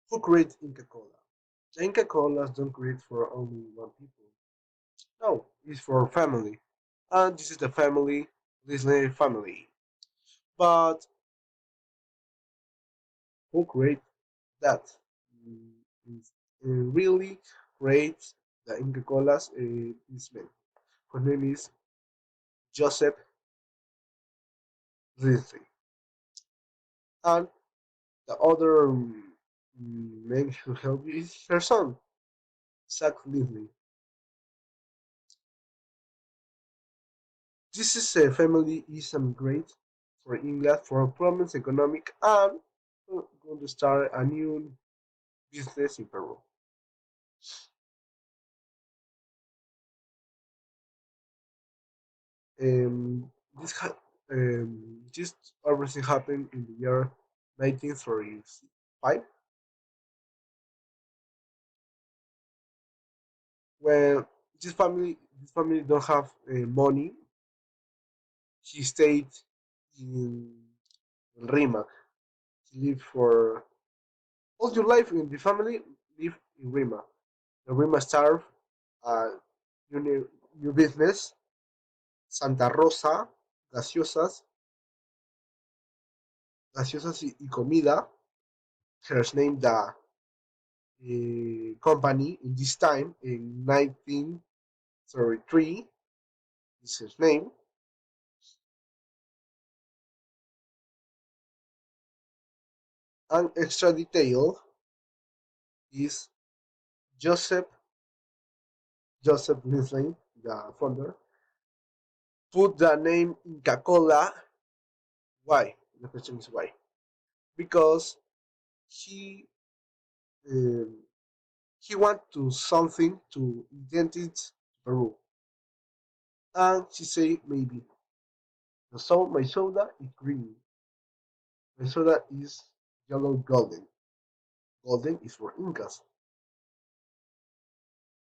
Who created Inca Cola? The Inca Colas don't create for only one people. No, it's for family. And this is the family, Disney family. But who created that? Mm, is- really creates the Inca Colas this man. His name is Joseph Disney. And the other man who helped you is her son, Zach Disney. This is a family is great for England for problems economic and going to start a new business in Peru. Um, this ha- this everything happened in the year 1935 when this family don't have money. He stayed in Rimac. He lived for all your life in the family. Live in Rimac. The Rimac started a new business. Santa Rosa, gaseosas, gaseosas y comida. Her name the company in this time in 1933 is his name. An extra detail is Joseph Joseph Linsley, the founder, put the name Inca Cola. Why? The question is why? Because he um, he want to something to identity Peru, and she say maybe my soda is green, my soda is yellow golden. Golden is for Incas,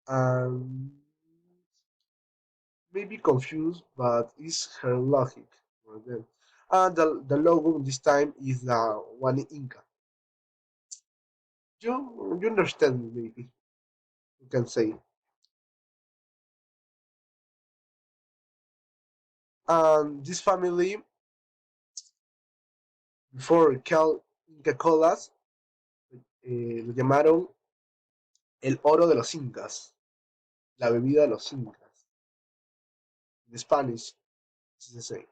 and maybe confused, but it's her logic for them. And the logo this time is the one Inca. You understand me maybe you can say. And this family before called Inca Colas lo llamaron el oro de los Incas, la bebida de los Incas. In Spanish, this is the same.